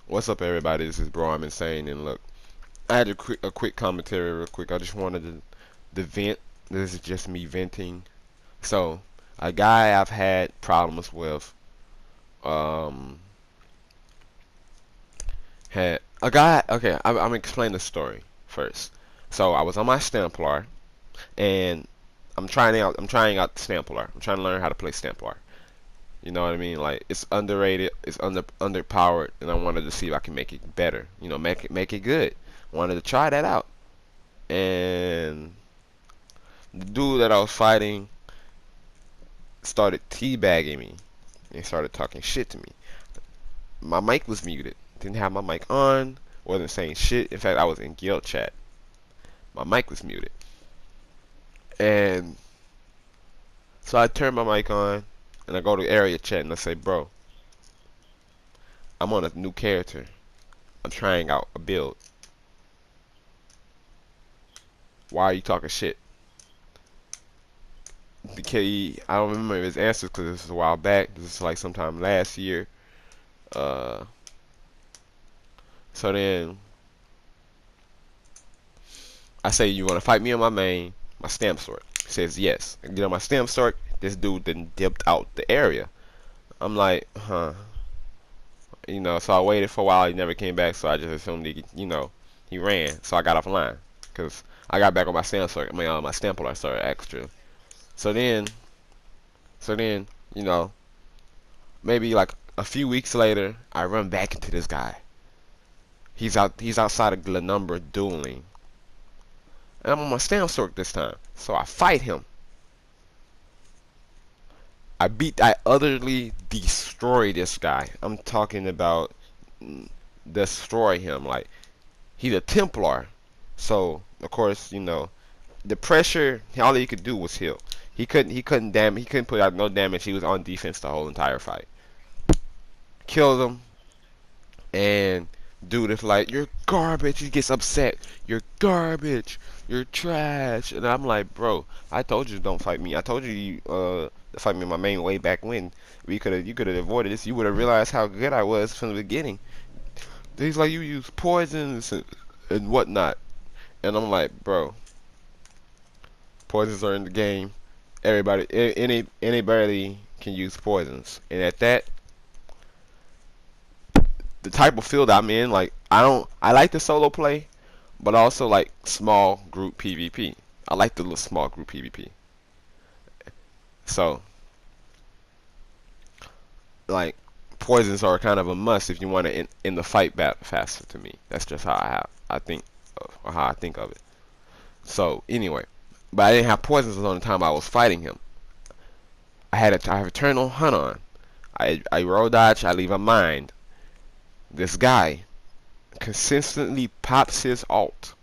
What's up, everybody? This is Bro. I'm Insane, and look, I had a quick commentary, real quick. I just wanted to vent. This is just me venting. So, a guy I've had problems with, um, had a guy. Okay, I'm gonna explain the story first. So, I was on my Stamplar, and I'm trying out the Stamplar. I'm trying to learn how to play Stamplar. You know what I mean? Like, it's underrated, it's underpowered, and I wanted to see if I can make it better. You know, make it good. Wanted to try that out. And the dude that I was fighting started teabagging me and started talking shit to me. My mic was muted. Didn't have my mic on. Wasn't saying shit. In fact, I was in guild chat. My mic was muted. And so I turn my mic on and I go to area chat and I say, bro, I'm on a new character. I'm trying out a build. Why are you talking shit? Because I don't remember his answers because this is a while back. This is like sometime last year. Uh, so then I say, you want to fight me on my main, my stamp sort? He says yes. I get on my stamp sort. This dude then dipped out the area. I'm like, huh. You know, so I waited for a while. He never came back, so I just assumed he ran. So I got offline because I got back on my stamp sort. I mean, on my stamp sort extra. So then, so then, you know, maybe like a few weeks later, I run back into this guy. He's outside of Glenumbra dueling. And I'm on my stamp sort this time. So I fight him. I utterly destroy this guy. I'm talking about destroy him. Like, he's a Templar. So, of course, you know, the pressure, all he could do was heal. He couldn't put out no damage. He was on defense the whole entire fight. Killed him, and dude is like, you're garbage. He gets upset. You're garbage. You're trash. And I'm like, bro, I told you don't fight me. I told you to fight me my main way back when. You could have avoided this. You would have realized how good I was from the beginning. He's like, you use poisons and whatnot. And I'm like, bro, poisons are in the game. Anybody can use poisons. And at that, the type of field I'm in, like, I like the solo play, but I also like small group PvP. I like the little small group PvP. So, like, poisons are kind of a must if you want to end the fight faster. To me, that's just I think or how I think of it. So anyway, but I didn't have poisons on the time I was fighting him. I have Eternal Hunt on. I roll dodge. I leave a mind. This guy consistently pops his ult.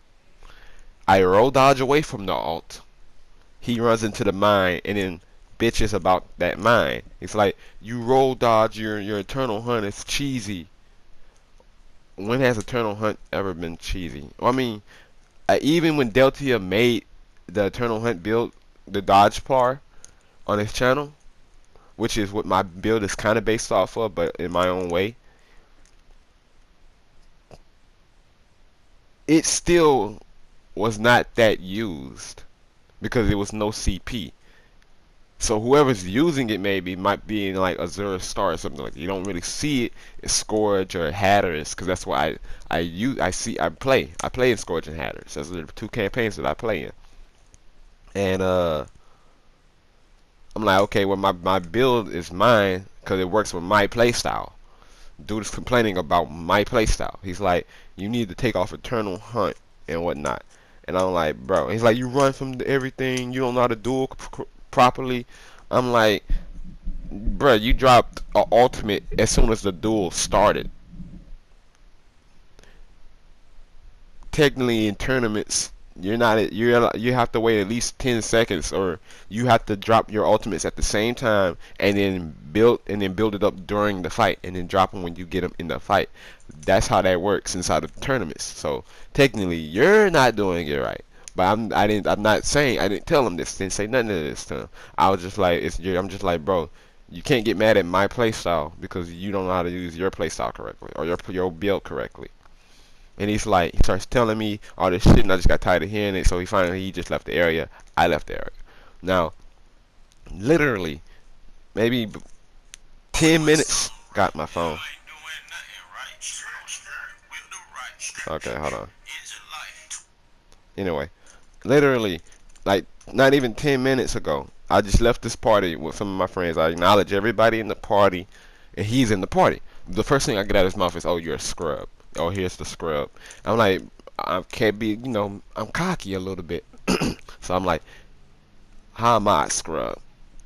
I roll dodge away from the ult. He runs into the mine and then bitches about that mine. It's like, you roll dodge your Eternal Hunt. It's cheesy. When has Eternal Hunt ever been cheesy? Well, I mean, even when Deltia made the Eternal Hunt build, the dodge par on his channel, which is what my build is kind of based off of, but in my own way, it still was not that used because there was no CP. So whoever's using it might be in like Azure Star or something like that. You don't really see it as Scourge or Hatters because that's why I play in Scourge and Hatters. Those are the two campaigns that I play in. And I'm like, okay, well my build is mine because it works with my playstyle. Dude is complaining about my playstyle. He's like, you need to take off Eternal Hunt and whatnot. And I'm like, bro. He's like, you run from everything. You don't know how to duel properly. I'm like, bro, you dropped an ultimate as soon as the duel started. Technically, in tournaments, you have to wait at least 10 seconds, or you have to drop your ultimates at the same time and then build it up during the fight and then drop them when you get them in the fight. That's how that works inside of tournaments. So technically, you're not doing it right. But I'm not saying, I didn't tell him this, didn't say nothing to this to him. I was just like, I'm just like, bro, You can't get mad at my playstyle because you don't know how to use your playstyle correctly or your build correctly. And he's like, he starts telling me all this shit, and I just got tired of hearing it. So he just left the area. I left the area. Now, literally, maybe 10 minutes. Got my phone. Okay, hold on. Anyway, literally, like not even 10 minutes ago, I just left this party with some of my friends. I acknowledge everybody in the party, and he's in the party. The first thing I get out of his mouth is, "Oh, you're a scrub. Oh, here's the scrub." I'm like, I can't be, I'm cocky a little bit. So I'm like, how am I a scrub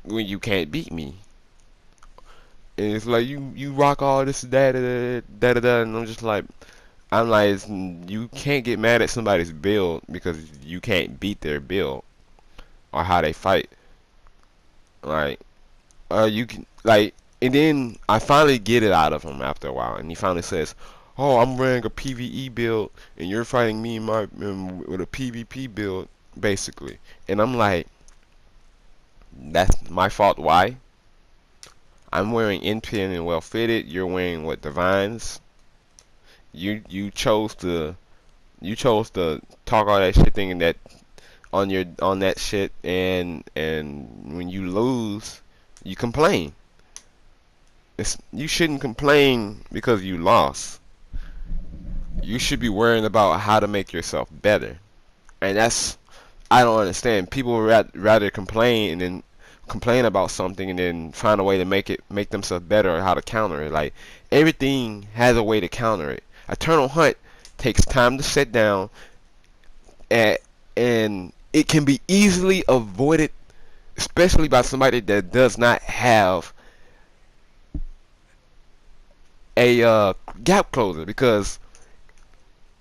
when you can't beat me? And it's like you rock all this da da da da da da, and I'm like, you can't get mad at somebody's build because you can't beat their build or how they fight. Like, you can and then I finally get it out of him after a while, and he finally says, "Oh, I'm running a PvE build, and you're fighting me with a PvP build, basically." And I'm like, that's my fault. Why? I'm wearing Inpin and Well Fitted. You're wearing what, Divines? You chose to talk all that shit, thinking that on that shit, and when you lose, you complain. You shouldn't complain because you lost. You should be worrying about how to make yourself better. And that's, I don't understand. People would rather complain and then complain about something and then find a way to make themselves better or how to counter it. Like, everything has a way to counter it. Eternal Hunt takes time to sit down, and it can be easily avoided, especially by somebody that does not have a gap closer, because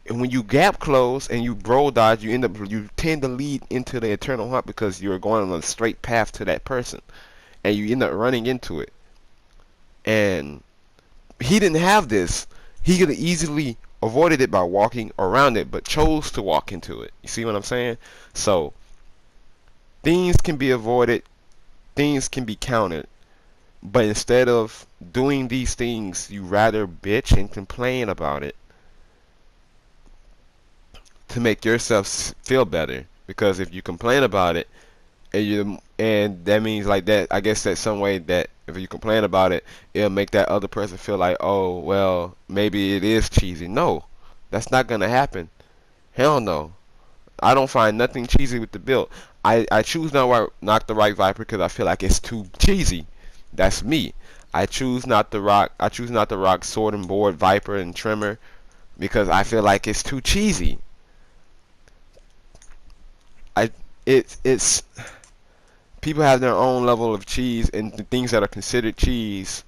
when you gap close and you bro dodge, you tend to lead into the Eternal Hunt because you're going on a straight path to that person, and you end up running into it. And he didn't have this. He could have easily avoided it by walking around it, but chose to walk into it. You see what I'm saying? So things can be avoided, things can be countered, but instead of doing these things, you rather bitch and complain about it to make yourself feel better. Because if you complain about it, and that means like that, I guess that's some way that if you complain about it, it'll make that other person feel like, oh well, maybe it is cheesy. No, that's not gonna happen. Hell no. I don't find nothing cheesy with the build. I choose not the right Viper because I feel like it's too cheesy. That's me. I choose not to rock Sword and Board, Viper, and Tremor because I feel like it's too cheesy. I it's people have their own level of cheese, and the things that are considered cheese.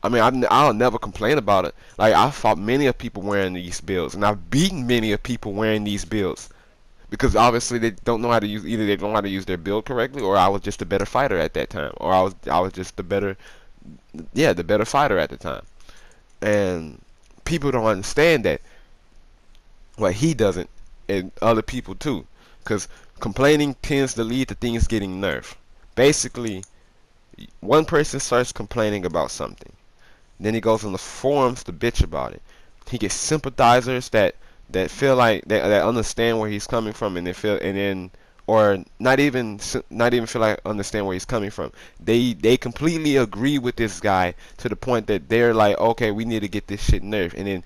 I mean, I'll never complain about it. Like, I fought many of people wearing these builds, and I've beaten many of people wearing these builds because obviously they don't know how to use, either they don't know how to use their build correctly, or I was just a better fighter at that time, or I was just the better, yeah, the better fighter at the time. And people don't understand that. Well, he doesn't, and other people too, because complaining tends to lead to things getting nerfed. Basically, one person starts complaining about something, then he goes on the forums to bitch about it. He gets sympathizers that feel like that understand where he's coming from, and they feel, and then, or not even feel like understand where he's coming from. They completely agree with this guy to the point that they're like, okay, we need to get this shit nerfed. And then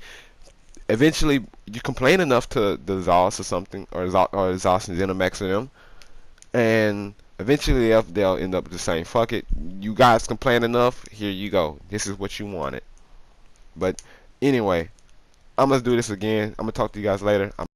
eventually you complain enough to the Zos or something, or Zos and Zenimax or them, and eventually they'll end up just saying, fuck it, you guys complain enough, here you go, this is what you wanted. But anyway, I'm gonna do this again. I'm gonna talk to you guys later.